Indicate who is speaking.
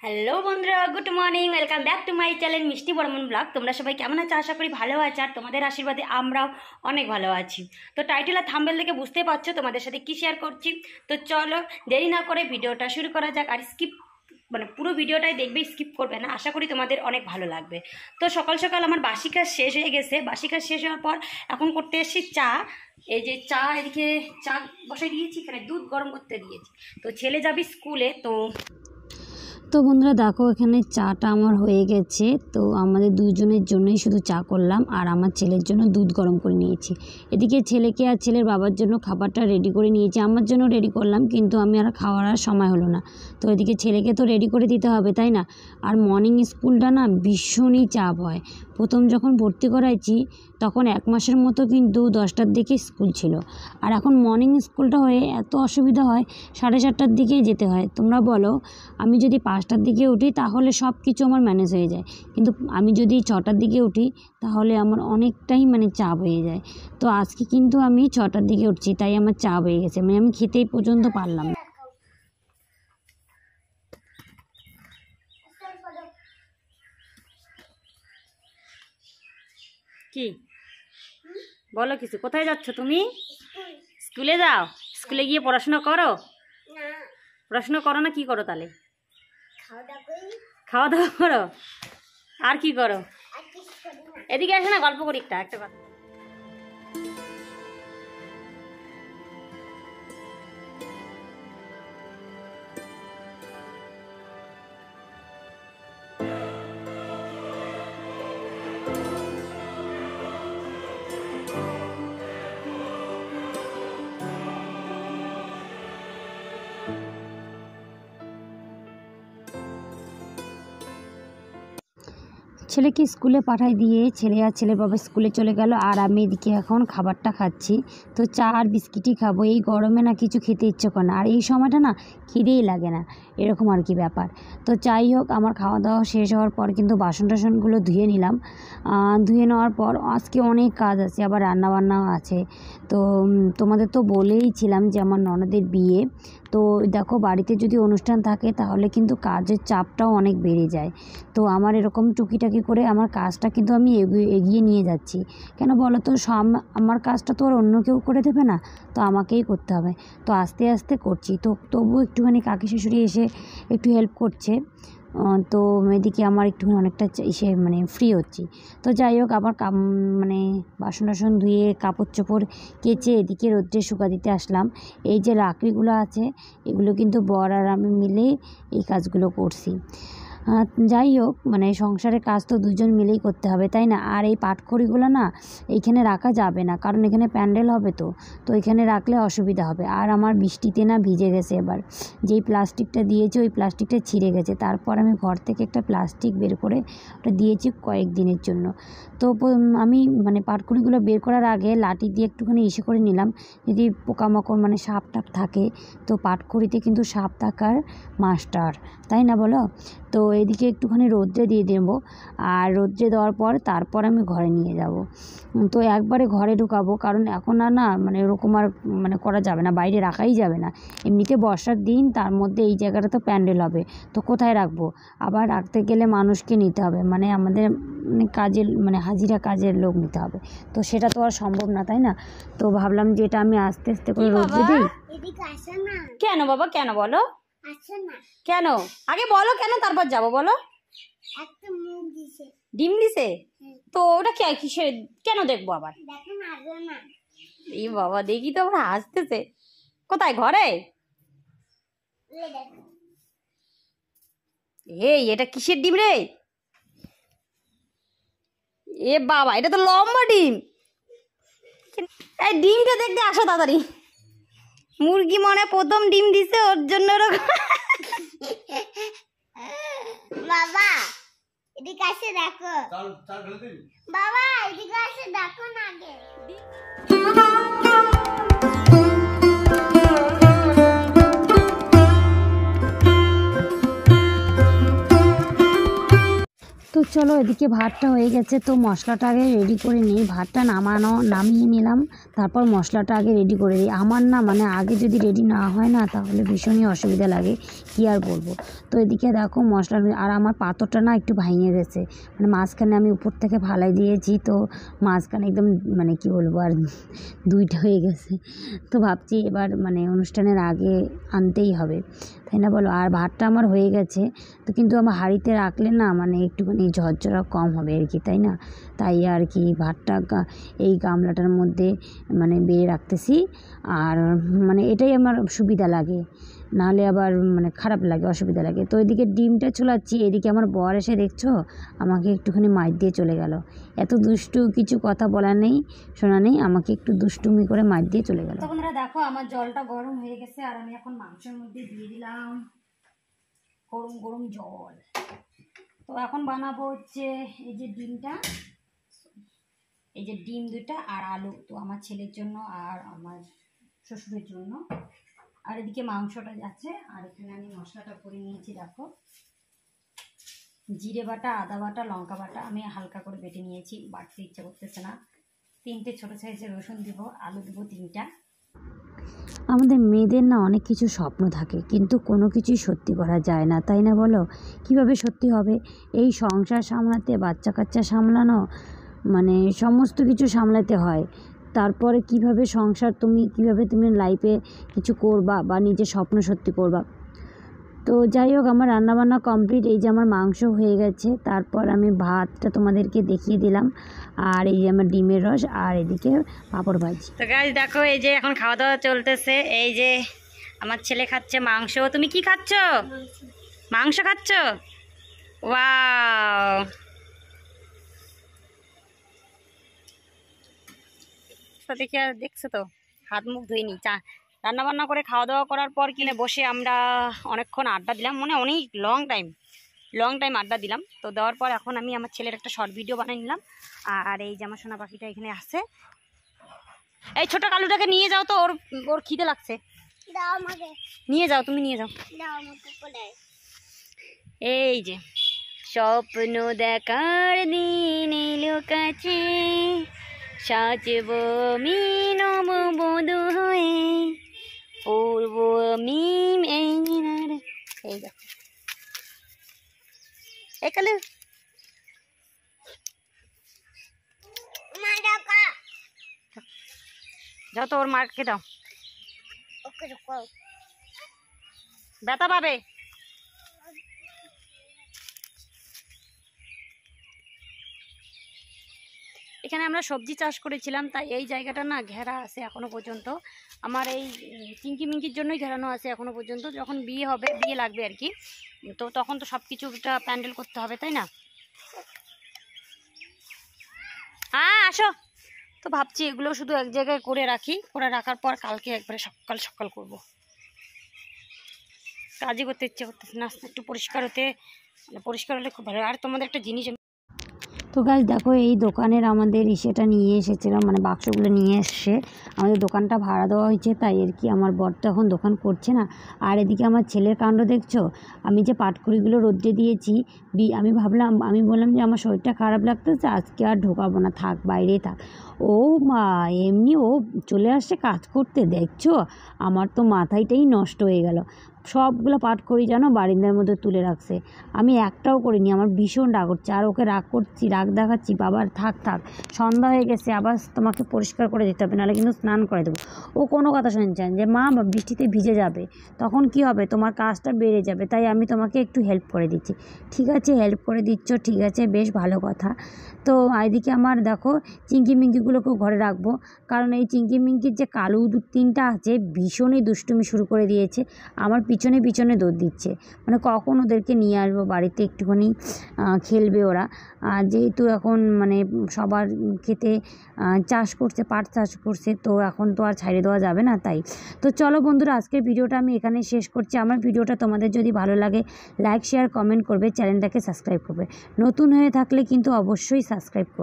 Speaker 1: Hello বন্ধুরা, good morning, welcome back to my channel মিষ্টি Barman blog. তোমরা সবাই কেমন আছো? আশা করি ভালো আছো, আর তোমাদের আশীর্বাদে আমরাও অনেক ভালো আছি। তো টাইটেল আর থাম্বনেল দেখে বুঝতে পারছো তোমাদের সাথে কী শেয়ার করছি। তো চলো দেরি না করে ভিডিওটা শুরু করা যাক। আর পুরো ভিডিওটাই দেখবে, স্কিপ করবে না। আশা করি তোমাদের অনেক ভালো লাগবে। তো সকাল সকাল আমার বাসি কাজ শেষ হয়ে গেছে। বাসি কাজ শেষ হওয়ার পর এখন করতে এসেছি চা। এই যে চা, এদিকে চা বসাই দিয়েছি, এখানে দুধ গরম করতে দিয়েছি। তো ছেলে যাবে স্কুলে। তো বন্ধুরা দেখো, এখানে চাটা আমার হয়ে গেছে। তো আমাদের দুজনের জন্যই শুধু চা করলাম, আর আমার ছেলের জন্য দুধ গরম করে নিয়েছি। এদিকে ছেলেকে আর ছেলের বাবার জন্য খাবারটা রেডি করে নিয়েছি। আমার জন্য রেডি করলাম, কিন্তু আমি আর খাওয়ার আর সময় হলো না। তো এদিকে ছেলেকে তো রেডি করে দিতে হবে, তাই না? আর মর্নিং স্কুলটা না ভীষণই চাপ হয়। প্রথম যখন ভর্তি করাইছি তখন 1 মাসের মতো কিন্তু 10টার দিকে স্কুল ছিল, আর এখন মর্নিং স্কুলটা হয়ে এত অসুবিধা হয়, 4:30টার দিকেই যেতে হয়। তোমরা বলো, আমি যদি 5টার দিকে উঠি তাহলে সব কিছু আমার ম্যানেজ হয়ে যায়, কিন্তু আমি যদি 6টার দিকে উঠি তাহলে আমার অনেকটাই চাপ হয়ে যায়। তো আজকে কিন্তু আমি 6টার দিকে উঠছি, তাই আমার চাপ হয়ে গেছে, আমি খেতেই পর্যন্ত পারলাম না। কি বলো কিছু? কোথায় যাচ্ছ তুমি? স্কুলে যাও? স্কুলে গিয়ে পড়াশোনা করো? পড়াশোনা করো না, কি করো তাহলে? খাওয়া দাওয়া করো। আর কি করো? এদিকে আসে না, গল্প করি একটা কথা। ছেলেকে স্কুলে পাঠাই দিয়ে ছেলে আর ছেলের বাবা স্কুলে চলে গেল, আর আমি এদিকে এখন খাবারটা খাচ্ছি। তো চা আর বিস্কিটই খাবো। এই গরমে না কিছু খেতে ইচ্ছে করে না, আর এই সময়টা না খিদেই লাগে না, এরকম আর কি ব্যাপার। তো যাই হোক, আমার খাওয়া দাওয়া শেষ হওয়ার পর কিন্তু বাসন টাসনগুলো ধুয়ে নিলাম। ধুয়ে নেওয়ার পর আজকে অনেক কাজ আছে, আবার রান্নাবান্নাও আছে। তো তোমাদের তো বলেইছিলাম যে আমার ননদের বিয়ে। তো দেখো, বাড়িতে যদি অনুষ্ঠান থাকে তাহলে কিন্তু কাজের চাপটাও অনেক বেড়ে যায়। তো আমার এরকম টুকিটাকি করে আমার কাজটা কিন্তু আমি এগিয়ে নিয়ে যাচ্ছি। কেন বলো তো, আমার কাজটা তো আর অন্য কেউ করে দেবে না, তো আমাকেই করতে হবে। তো আস্তে আস্তে করছি। তো তবু একটুখানি কাকি শাশুড়ি এসে একটু হেল্প করছে। তো এদিকে আমার একটুখানি অনেকটা ফ্রি হচ্ছি। তো যাই হোক, আবার বাসন টাসন ধুয়ে কাপড় চোপড় কেচে এদিকে রোদ্রে শুকা দিতে আসলাম। এই যে লাকড়িগুলো আছে, এগুলো কিন্তু বর আর আমি মিলে এই কাজগুলো করছি। যাই হোক, সংসারের কাজ তো দুজন মিলেই করতে হবে, তাই না? আর এই পাটখড়িগুলো না এইখানে রাখা যাবে না, কারণ এখানে প্যান্ডেল হবে। তো এখানে রাখলে অসুবিধা হবে। আর আমার বৃষ্টিতে না ভিজে গেছে। এবার যেই প্লাস্টিকটা দিয়েছে ওই প্লাস্টিকটা ছিঁড়ে গেছে। তারপর আমি ঘর থেকে একটা প্লাস্টিক বের করে ওটা দিয়েছি কয়েকদিনের জন্য। তো আমি পাটখড়িগুলো বের করার আগে লাঠি দিয়ে একটুখানি করে নিলাম, যদি পোকামাকড় সাপ টাপ থাকে। তো পাটখড়িতে কিন্তু সাপ থাকার মাস্টার, তাই না বলো? তো এদিকে একটুখানি রোদ্রে দিয়ে দেবো, আর রোদ্রে দেওয়ার পর তারপর আমি ঘরে নিয়ে যাব। তো একবারে ঘরে ঢুকাবো, কারণ এখন আর না এরকম আর করা যাবে না, বাইরে রাখাই যাবে না। এমনিতে বর্ষার দিন, তার মধ্যে এই জায়গাটা তো প্যান্ডেল হবে, তো কোথায় রাখবো? আবার রাখতে গেলে মানুষকে নিতে হবে, আমাদের কাজের হাজিরা কাজের লোক নিতে হবে। তো সেটা তো আর সম্ভব না, তাই না? তো ভাবলাম যে এটা আমি আস্তে আস্তে করে রোদ্রে দিই। কেন বাবা, কেন বলো? কেন আগে বলো, কেন তারপর যাবো বলো। ডিম দিছে? তো ওটা কিসের? কেন দেখবো আবার? এই বাবা, দেখি তো আবার হাসতেছে। কোথায়? ঘরে? এই এটা কিসের ডিম রে? এ বাবা, এটা তো লম্বা ডিম। এই ডিমটা দেখতে আসো তাড়াতাড়ি। মুরগি প্রথম ডিম দিছে, ওর জন্য
Speaker 2: বাবা এদিকে আসে দেখো। বাবা এদিকে আসে দেখো না আগে।
Speaker 1: তো চলো এদিকে ভাতটা হয়ে গেছে, তো মশলাটা আগে রেডি করে নিই। ভাতটা নামিয়ে নিলাম, তারপর মশলাটা আগে রেডি করে দিই। আমার না মানে আগে যদি রেডি না হয় না তাহলে ভীষণই অসুবিধা লাগে, কী আর বলবো। তো এদিকে দেখো মশলা, আর আমার পাথরটা না একটু ভেঙে গেছে, মানে মাঝখানে আমি উপর থেকে ফালাই দিয়েছি, তো মাঝখানে একদম মানে কি বলবো আর দুইটা হয়ে গেছে। তো ভাবছি এবার মানে অনুষ্ঠানের আগে আনতেই হবে, তাই না বলো। আর ভাতটা আমার হয়ে গেছে, তো কিন্তু আমার হাঁড়িতে রাখলে না মানে একটুখানি ঝরঝরা কম হবে আর কি, তাই না। তাই আর কি ভাতটা এই গামলাটার মধ্যে মানে বেড়ে রাখতেছি। আর মানে এটাই আমার সুবিধা লাগে, নাহলে আবার মানে খারাপ লাগে, অসুবিধা লাগে। তো এদিকে ডিমটা চুলাচ্ছি, এদিকে আমার বর এসে দেখছো আমাকে একটুখানি মাইর দিয়ে চলে গেল। এত দুষ্টু, কিছু কথা বলার নেই, শোনা নেই, আমাকে একটু দুষ্টুমি করে মাইর দিয়ে চলে গেল। তোমরা দেখো আমার জলটা গরম হয়ে গেছে, আর আমি এখন মাংসের মধ্যে দিয়ে দিলাম গরম গরম জল। তো এখন বানাবো হচ্ছে এই যে ডিমটা, এই যে ডিম দুটা আর আলু, তো আমার ছেলের জন্য আর আমার শ্বশুরের জন্য। আর এদিকে মাংসটা যাচ্ছে, আর এখানে আমি মশলাটা করে নিয়েছি। দেখো জিরে বাটা, আদা বাটা, লঙ্কা বাটা আমি হালকা করে বেটে নিয়েছি, বাটতে ইচ্ছা করতেছে না। 3টে ছোটো সাইজের রসুন দিব, আলু দিব 3টা। আমাদের মেয়েদের না অনেক কিছু স্বপ্ন থাকে, কিন্তু কোনো কিছুই সত্যি করা যায় না, তাই না বলো। কিভাবে সত্যি হবে? এই সংসার সামলাতে, বাচ্চা কাচ্চা সামলানো, মানে সমস্ত কিছু সামলাতে হয়। তারপরে কিভাবে তুমি লাইফে কিছু করবা বা নিজের স্বপ্ন সত্যি করবা। তো যাই হোক, আমার রান্নাবান্না কমপ্লিট। এই যে আমার মাংস হয়ে গেছে, তারপর আমি ভাতটা তোমাদেরকে দেখিয়ে দিলাম, আর এই যে আমার ডিমের রস, আর এদিকে পাঁপড় ভাজি। তো গাইস দেখো এই যে এখন খাওয়া দাওয়া চলতেছে। এই যে আমার ছেলে খাচ্ছে মাংস। তুমি কি খাচ্ছ? মাংস খাচ্ছ? ওয়াও, দেখে দেখছো তো, হাত মুখ ধুইনি, রান্না বান্না করে খাওয়া দাওয়া করার পর কিনে বসে আমরা অনেকক্ষণ আড্ডা দিলাম, মানে অনেক লং টাইম আড্ডা দিলাম। তো দেওয়ার পর এখন আমি আমার ছেলের একটা শর্ট ভিডিও বানিয়ে নিলাম। আর এই যে আমার সোনা পাখিটা এখানে আছে। এই ছোট কালুটাকে নিয়ে যাও তো, ওর খিদে লাগছে, নিয়ে যাও, তুমি নিয়ে যাও। এই যে স্বপ্ন দেখার দিন এলো কাছে, সাজব আমি নববধূ হয়ে, পূর্ব মিম এই দেখো এই কালু, যাও তো ওর মাকে দাও, ব্যথা পাবে। এখানে আমরা সবজি চাষ করেছিলাম, তাই এই জায়গাটা না ঘেরা আছে এখনো পর্যন্ত। আমার এই চিংকি মিঙ্কির জন্যই ঘেরানো আছে এখনো পর্যন্ত। যখন বিয়ে হবে, বিয়ে লাগবে আর কি, তো তখন তো সব কিছুটা প্যান্ডেল করতে হবে, তাই না। হ্যাঁ আসো। তো ভাবছি এগুলো শুধু এক জায়গায় করে রাখি, করে রাখার পর কালকে একবারে সকাল করব। কাজই করতে ইচ্ছে করতেছে না, একটু পরিষ্কার হলে খুব ভালো। আর তোমাদের একটা জিনিস, তো গাছ দেখো এই দোকানের আমাদের ইসেটা নিয়ে এসেছিলাম, মানে বাক্সগুলো নিয়ে এসছে। আমাদের দোকানটা ভাড়া দেওয়া হয়েছে, তাই আর কি আমার বর তো এখন দোকান করছে না। আর এদিকে আমার ছেলের কাণ্ড দেখছো, আমি যে পাটকুড়িগুলো রোদ্রে দিয়েছি, আমি বললাম যে আমার শরীরটা খারাপ লাগতেছে, আজকে আর ঢোকাবো না, থাক বাইরেই থাক। ও মা, এমনি ও চলে আসছে কাজ করতে, দেখছো আমার তো মাথাটাই নষ্ট হয়ে গেল। সবগুলো পাটকুড়ি যেন বারিন্দার মধ্যে তুলে রাখছে, আমি একটাও করিনি। আমার ভীষণ রাগ হচ্ছে, আর ওকে রাগ দেখাচ্ছি, বাবার থাক সন্ধ্যা হয়ে গেছে, আবার তোমাকে পরিষ্কার করে দিতে হবে, নাহলে কিন্তু স্নান করে দেবো। ও কোনো কথা শুনছেন যে মা বৃষ্টিতে ভিজে যাবে, তখন কি হবে, তোমার কাজটা বেড়ে যাবে, তাই আমি তোমাকে একটু হেল্প করে দিচ্ছি। ঠিক আছে, হেল্প করে দিচ্ছ, ঠিক আছে, বেশ ভালো কথা। তো এদিকে আমার দেখো চিংকি মিঙ্কিগুলোকেও ঘরে রাখবো, কারণ এই চিংকি মিঙ্কির যে কালো 2-3টা আছে ভীষণই দুষ্টুমি শুরু করে দিয়েছে, আমার পিছনে দৌড় দিচ্ছে, মানে কখন ওদেরকে নিয়ে আসবো বাড়িতে একটুখানি খেলবে ওরা। যেহেতু এখন মানে সবার খেতে পাট চাষ করছে, তো এখন তো আর ছাড়িয়ে দেওয়া যাবে না, তাই। তো চলো বন্ধুরা, আজকের ভিডিওটা আমি এখানে শেষ করছি। আমার ভিডিওটা তোমাদের যদি ভালো লাগে লাইক শেয়ার কমেন্ট করবে, চ্যানেলটাকে সাবস্ক্রাইব করবে, নতুন হয়ে থাকলে কিন্তু অবশ্যই সাবস্ক্রাইব করবে।